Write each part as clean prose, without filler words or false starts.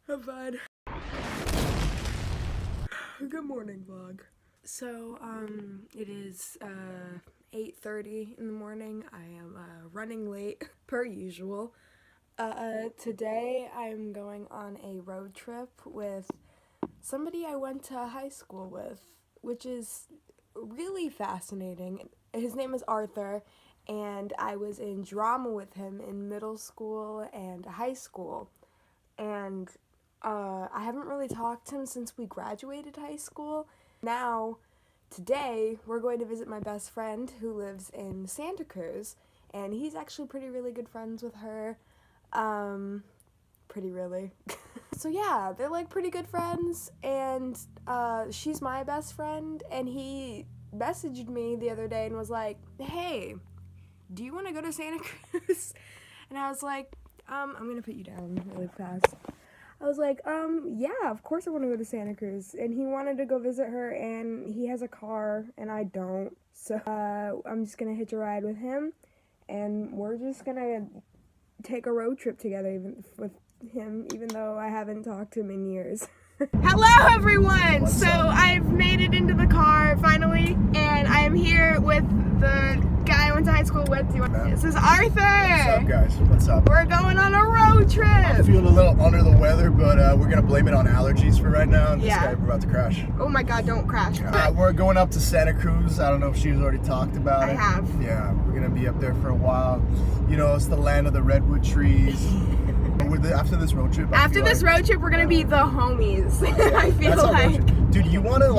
I'm fine. Good morning, vlog. So, it is, 8:30 in the morning. I am, running late, per usual. Today I'm going on a road trip with somebody I went to high school with, which is really fascinating. His name is Arthur, and I was in drama with him in middle school and high school. And I haven't really talked to him since we graduated high school. Now, today, we're going to visit my best friend who lives in Santa Cruz, and he's actually really good friends with her. Pretty really. So yeah, they're like pretty good friends, and she's my best friend, and he messaged me the other day and was like, hey, do you want to go to Santa Cruz? And I was like, I'm gonna put you down really fast. I was like, yeah, of course I want to go to Santa Cruz. And he wanted to go visit her, and he has a car, and I don't. So, I'm just gonna hitch a ride with him, and we're just gonna take a road trip together with him, even though I haven't talked to him in years. Hello, everyone! So, I've made it into the car, finally, and I am here with the guy I went to high school with. This is Arthur! What's up, guys? What's up? We're going on a road trip! I'm feeling a little under the weather, but we're gonna blame it on allergies for right now. And this guy, we're about to crash. Oh my god, don't crash. We're going up to Santa Cruz. I don't know if she's already talked about it. I have. Yeah, we're gonna be up there for a while. You know, it's the land of the redwood trees. After this road trip, we're gonna be the homies. Yeah, I feel like, dude, you wanna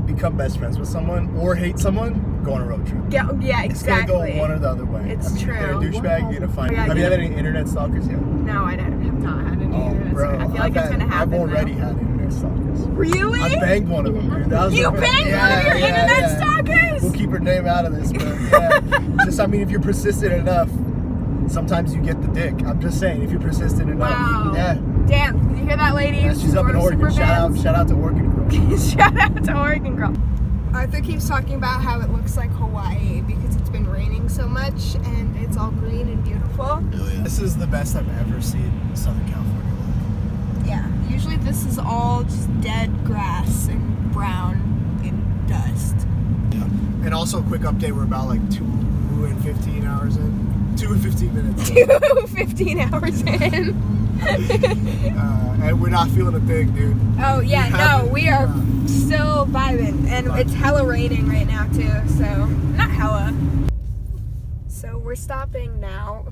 become best friends with someone or hate someone, go on a road trip. Yeah, exactly. It's gonna go one or the other way. It's true. If they're a douchebag, you're gonna find. Yeah, Have you had any internet stalkers yet? No, I have not had any internet bro, stalkers. I feel like it's gonna happen. I've already had internet stalkers. Really? I banged one of them, dude. That was you banged one of your internet stalkers? We'll keep her name out of this, but yeah. Just, I mean, if you're persistent enough, sometimes you get the dick. I'm just saying, if you're persistent enough. Wow. Yeah. Damn, you hear that, ladies? Yeah, she's up in Oregon. Shout out to Oregon Girl. Shout out to Oregon Girl. Arthur keeps talking about how it looks like Hawaii because it's been raining so much and it's all green and beautiful. Yeah. This is the best I've ever seen Southern California look. Yeah, usually this is all just dead grass and brown and dust. Yeah. And also a quick update, we're about like 2 and 15 hours in. 2 and 15 minutes. 2 and 15 hours in. And we're not feeling a thing, dude. Oh yeah, no, we are still vibing, and it's hella raining right now too. So not hella. So we're stopping now,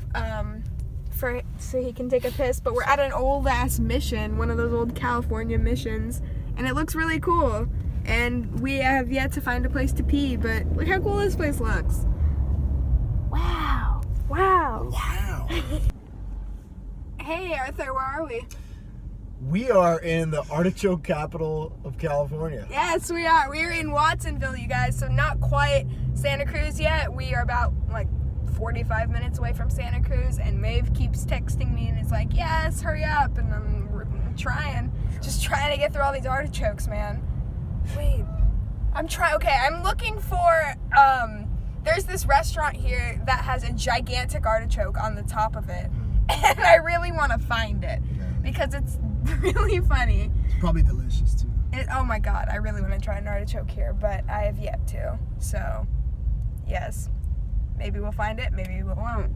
so he can take a piss. But we're at an old ass mission, one of those old California missions, and it looks really cool. And we have yet to find a place to pee, but look how cool this place looks. Wow. Wow. Wow. Hey Arthur, where are we? We are in the artichoke capital of California. Yes, we are. We're in Watsonville, you guys, so not quite Santa Cruz yet. We are about like 45 minutes away from Santa Cruz, and Maeve keeps texting me and is like, yes, hurry up, and I'm trying. Just trying to get through all these artichokes, man. Wait, I'm looking for, there's this restaurant here that has a gigantic artichoke on the top of it, and I really want to find it because it's really funny. It's probably delicious too. Oh my god, I really want to try an artichoke here, but I have yet to. So, yes, maybe we'll find it, maybe we won't.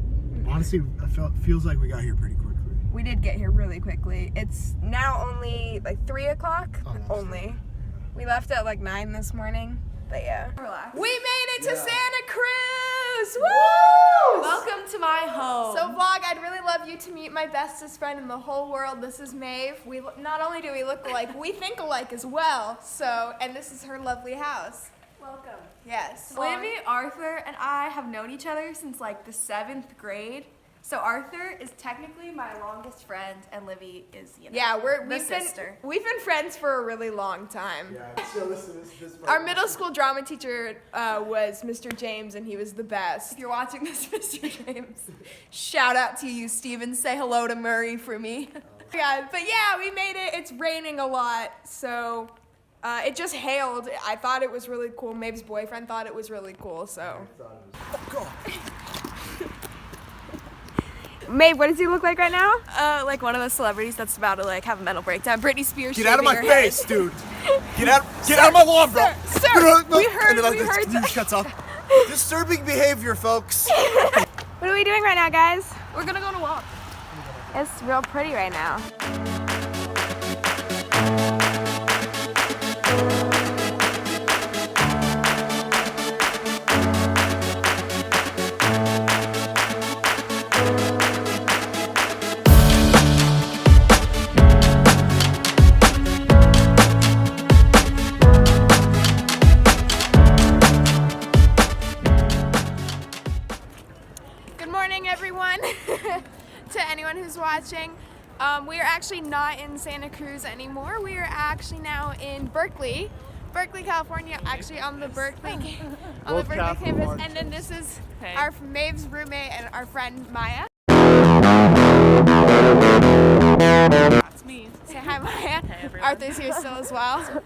Honestly, feels like we got here pretty quickly. We did get here really quickly. It's now only like 3 o'clock. Only. We left at like 9 this morning. But yeah. Relax. We made it to Santa Cruz! Woo! Welcome to my home. So vlog, I'd really love you to meet my bestest friend in the whole world. This is Maeve. We not only do we look alike, we think alike as well. So, and this is her lovely house. Welcome. Yes. Livy, Arthur, and I have known each other since like the 7th grade. So Arthur is technically my longest friend, and Livy is, you know, we've been friends for a really long time. Yeah, so this Our middle school drama teacher was Mr. James, and he was the best. If you're watching this, Mr. James, shout out to you, Steven. Say hello to Murray for me. Yeah, but yeah, we made it. It's raining a lot, so it just hailed. I thought it was really cool. Maeve's boyfriend thought it was really cool, so. Maeve, what does he look like right now? Like one of those celebrities that's about to like have a mental breakdown. Britney Spears. Get out of my shaving her head. face, dude. Get out of my lawn, bro. Sir, we heard. And then the shuts off. Disturbing behavior, folks. What are we doing right now, guys? We're gonna go on a walk. It's real pretty right now. Good morning, everyone. To anyone who's watching, we are actually not in Santa Cruz anymore. We are actually now in Berkeley, California. Actually, on the Berkeley campus. And then this is our Maeve's roommate and our friend Maya. That's me. Say hi, Maya. Hey, everyone. Arthur's here still as well.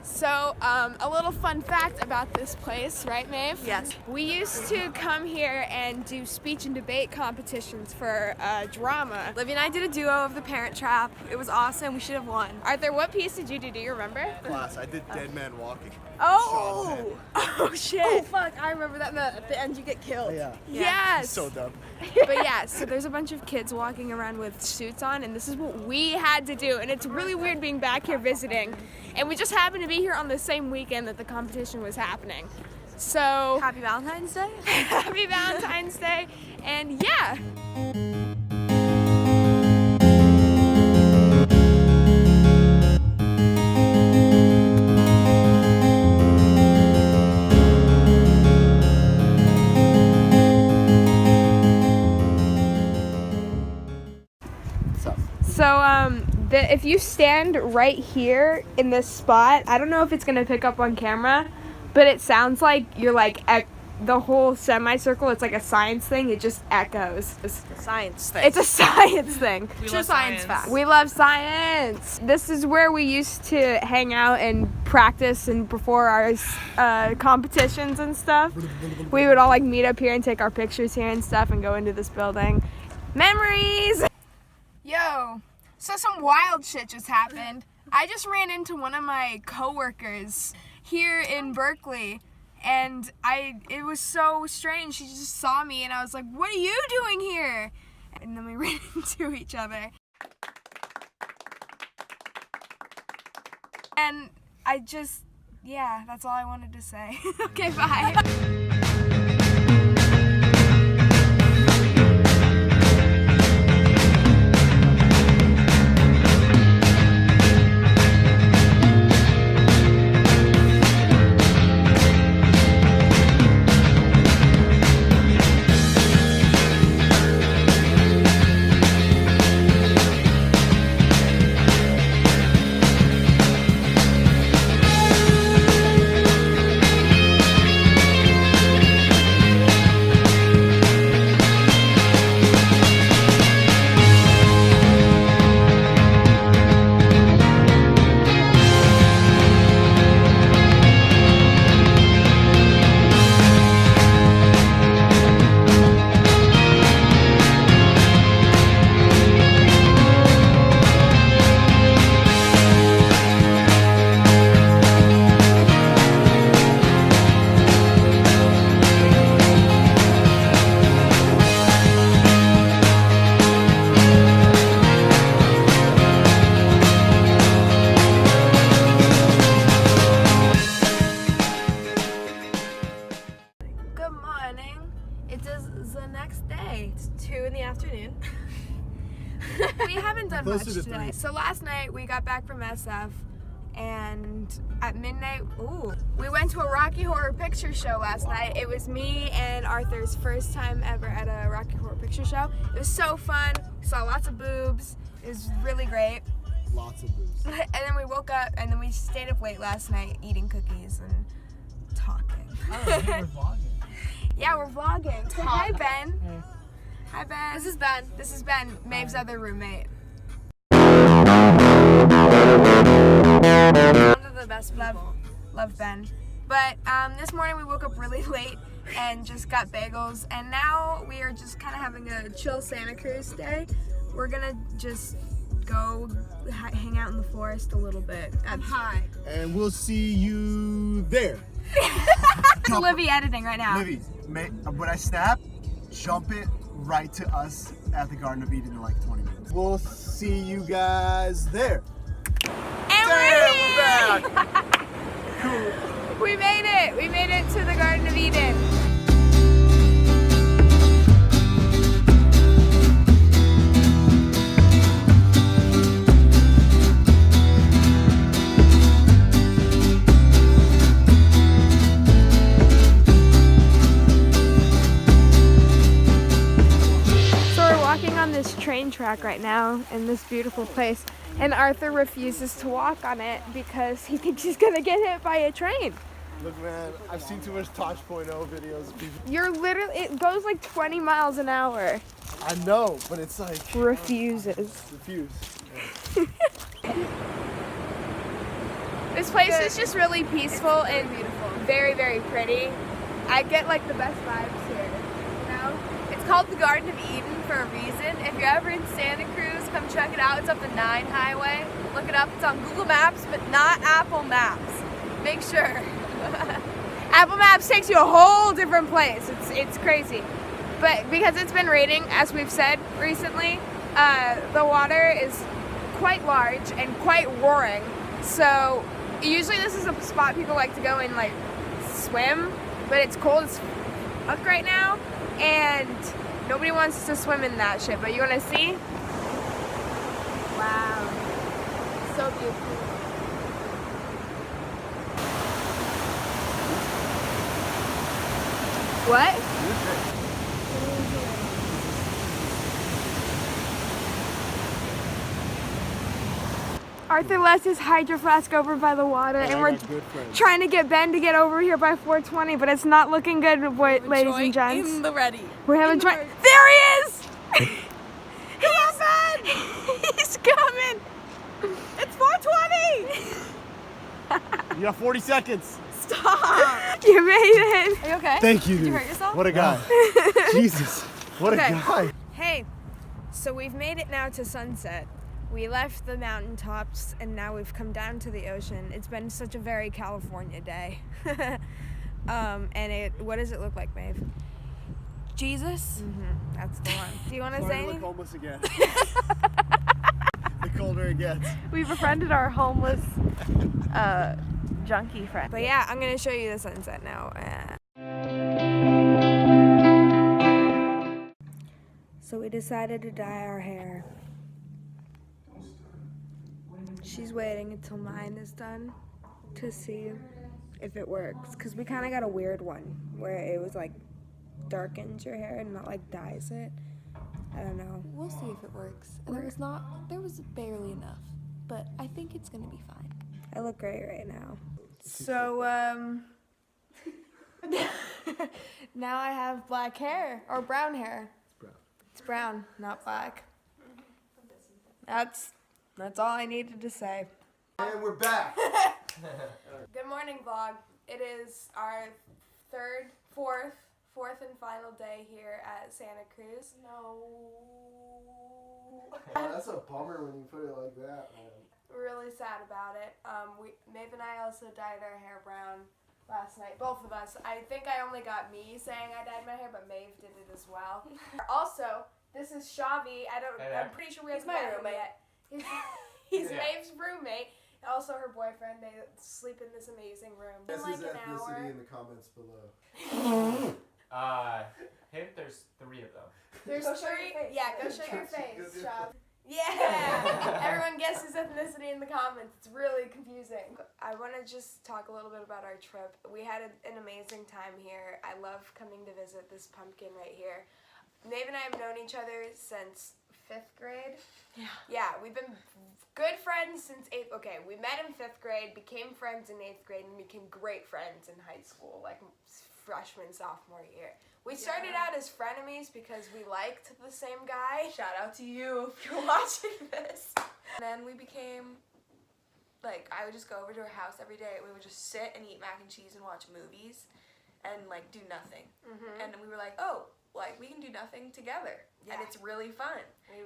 So, a little fun fact about this place, right, Maeve? Yes. We used to come here and do speech and debate competitions for drama. Livy and I did a duo of The Parent Trap. It was awesome. We should have won. Arthur, what piece did you do? Do you remember? Class, I did Dead Man Walking. Oh! Oh, shit. Oh fuck! I remember that. At the end, you get killed. Yeah. Yes. So dumb. But yeah, so there's a bunch of kids walking around with suits on, and this is what we had to do. And it's really weird being back here visiting. And we just happened to be here on the same weekend that the competition was happening. So, Happy Valentine's Day. happy Valentine's Day. And yeah. So, if you stand right here in this spot, I don't know if it's gonna pick up on camera, but it sounds like you're like the whole semicircle. It's like a science thing. It just echoes. Science thing. It's a science thing. True science fact. We love science. This is where we used to hang out and practice and before our competitions and stuff. We would all like meet up here and take our pictures here and stuff and go into this building. Memories. Yo, so some wild shit just happened. I just ran into one of my coworkers here in Berkeley, and it was so strange. She just saw me, and I was like, "What are you doing here?" And then we ran into each other. And yeah, that's all I wanted to say. Okay, bye. It is the next day. It's 2 in the afternoon. We haven't done much Closer to today. 3. So last night we got back from SF, and at midnight, we went to a Rocky Horror Picture Show last night. It was me and Arthur's first time ever at a Rocky Horror Picture Show. It was so fun. We saw lots of boobs. It was really great. Lots of boobs. And then we woke up, and then we stayed up late last night eating cookies and talking. Oh, we're vlogging. Yeah, we're vlogging. Say hi, Ben. Hey. Hi, Ben. This is Ben. This is Ben, Maeve's other roommate. One of the best people. Love Ben. But this morning we woke up really late and just got bagels. And now we are just kind of having a chill Santa Cruz day. We're gonna just go hang out in the forest a little bit. I'm high. And we'll see you there. It's Livy editing right now. Livy, when I snap, jump it right to us at the Garden of Eden in like 20 minutes. We'll see you guys there. And we're back. Cool. We made it. We made it to the Garden of Eden. This train track right now in this beautiful place, and Arthur refuses to walk on it because he thinks he's gonna get hit by a train. Look, man, I've seen too much Tosh.0 videos of people. You're literally, it goes like 20 miles an hour. I know, but it's like refuses. Refuse. Yeah. This place is just really peaceful and beautiful. Very, very pretty. I get like the best vibes here. You know? It's called the Garden of Eden for a reason. If you're ever in Santa Cruz, come check it out. It's up the 9 highway. Look it up. It's on Google Maps, but not Apple Maps. Make sure. Apple Maps takes you a whole different place. It's crazy. But because it's been raining, as we've said recently, the water is quite large and quite roaring. So usually this is a spot people like to go and like swim, but it's cold as fuck right now, and nobody wants to swim in that shit. But you want to see? Wow, so beautiful. What? Arthur left his hydro flask over by the water, and we're trying to get Ben to get over here by 4:20, but it's not looking good, ladies and gents. In the ready. We're having joint. There he is! He's Ben! He's coming! It's 4:20! You got 40 seconds. Stop! You made it! Are you okay? Thank you, dude. Did you hurt yourself? What a guy. Jesus. What a guy. Hey, so we've made it now to sunset. We left the mountaintops and now we've come down to the ocean. It's been such a very California day. And what does it look like, Maeve? Jesus? Mm-hmm, that's the one. Do you want to say anything? Homeless again. The colder it gets. We befriended our homeless junkie friend. But yeah, I'm going to show you the sunset now. So we decided to dye our hair. She's waiting until mine is done to see if it works, because we kind of got a weird one where it was like darkens your hair and not like dyes it. I don't know. We'll see if it works. And there was barely enough, but I think it's gonna be fine. I look great right now. So now I have black hair or brown hair. It's brown, not black. That's all I needed to say. And we're back. Good morning, vlog. It is our fourth and final day here at Santa Cruz. No. That's a bummer when you put it like that, man. We're really sad about it. Maeve and I also dyed our hair brown last night. Both of us. I think I only got me saying I dyed my hair, but Maeve did it as well. Also, this is Shavi. I'm pretty sure we haven't met him yet. He's Maeve's roommate. Also her boyfriend. They sleep in this amazing room. Guess In his like an ethnicity hour. in the comments below. There's 3 of them. There's Go show your three. face. Yeah, go show your Go face, do- Shav. Yeah. Everyone guesses ethnicity in the comments. It's really confusing. I want to just talk a little bit about our trip. We had an amazing time here. I love coming to visit this pumpkin right here. Maeve and I have known each other since 5th grade. Yeah, we've been good friends since 8th. Okay, we met in 5th grade, became friends in 8th grade, and became great friends in high school, like freshman, sophomore year. We started out as frenemies because we liked the same guy. Shout out to you if you're watching this. And then we became, like, I would just go over to her house every day. We would just sit and eat mac and cheese and watch movies. and like do nothing. And we were like, oh, like we can do nothing together, and it's really fun.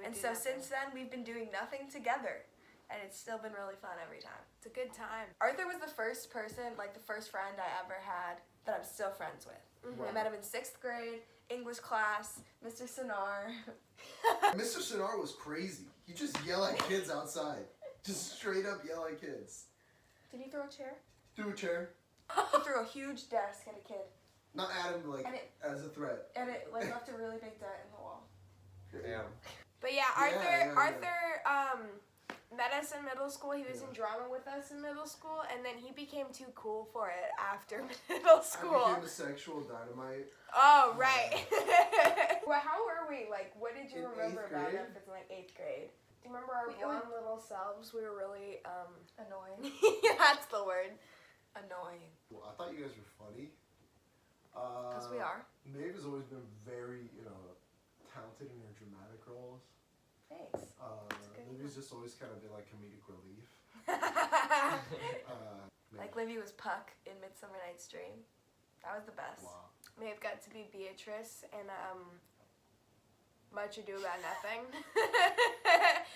And so since then we've been doing nothing together, and it's still been really fun every time. It's a good time. Arthur was the first person, like the first friend I ever had that I'm still friends with. I met him in 6th grade, English class, Mr. Sonar. Mr. Sonar was crazy. He just yell at kids outside. Just straight up yell at kids. Did he throw a chair? Threw a chair. He threw a huge desk at a kid. Not at him, like, And it- as a threat. And it like left a really big dent in the wall. Damn. But yeah, Yeah, Arthur met us in middle school. He was in drama with us in middle school, and then he became too cool for it after middle school. I became a sexual dynamite. Oh, right. Well, how were we? Like, what did you In remember 8th about grade? us in like 8th grade? Do you remember our We- blonde little selves? We were really, Annoying. that's the word. Annoying. Well, I thought you guys were funny. Because we are. Maeve has always been very, talented in her dramatic roles. Thanks. good Livy's just always kind of been like comedic relief. Like Livy was Puck in Midsummer Night's Dream. That was the best. Wow. May have got to be Beatrice and Much Ado About Nothing.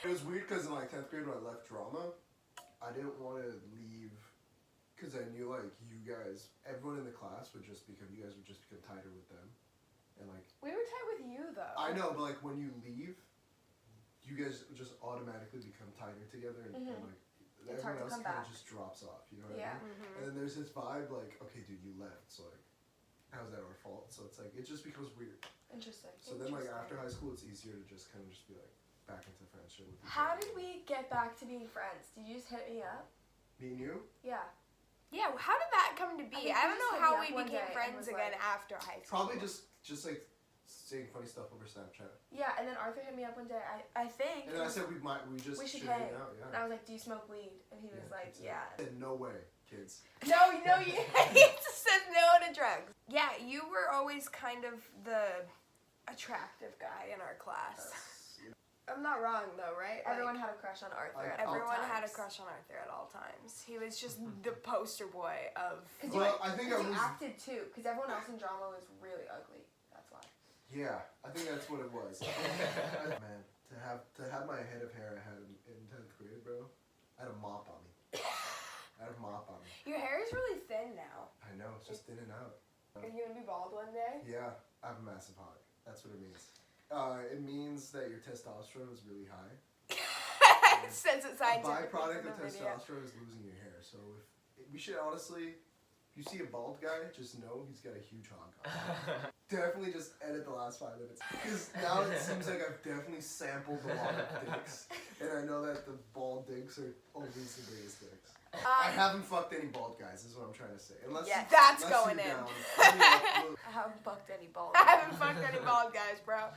It was weird because in like 10th grade when I left drama, I didn't want to leave because I knew like you guys, everyone in the class would just become, you guys would just become tighter with them. And like, We were tight with you though. I know, but like when you leave, you guys just automatically become tighter together and like It's hard everyone to else come kind of back. just drops off, you know what Yeah. I mean? And then there's this vibe like, okay dude, you left, so like, how's that our fault? So it's like, it just becomes weird. Interesting. So then like after high school, it's easier to just kind of just be like back into friendship with each How other. did we get back to being friends? Did you just hit me up? Me and you? Yeah. Yeah, how did that come to be? think I you don't just know hit how me we up one became day and friends was again like- after high school. Probably just like saying funny stuff over Snapchat. Yeah, and then Arthur hit me up one day, I think. And then I said we just we should should hang. hang out, And yeah. I was like, do you smoke weed? And he was like, that's it. yeah. I said, no way, kids. No, he just says no to drugs. Yeah, you were always kind of the attractive guy in our class. I'm not wrong though, right? Everyone had a crush on Arthur. Like, at all Everyone had a times. crush on Arthur at all times. He was just the poster boy of. Well, I think I Because he was. acted too, because everyone else in drama was really ugly. That's why. Yeah, I think that's what it was. Man, to have my head of hair I had in 10th grade, bro, I had a mop on me. Your hair is really thin now. I know, it's just in and out. Are you gonna be bald one day? Yeah, I have a massive hog. That's what it means. It means that your testosterone is really high. Says it A scientifically. byproduct in of the video. testosterone is losing your hair. So if we should honestly, if you see a bald guy, just know he's got a huge hog on him. Definitely just edit the last 5 minutes. Because now it seems like I've definitely sampled a lot of dicks. And I know that the bald dicks are always the biggest dicks. I haven't fucked any bald guys, is what I'm trying to say. Unless Yeah, that's unless going you're in. down. I mean, I haven't fucked any balls. I haven't fucked any bald guys, bro.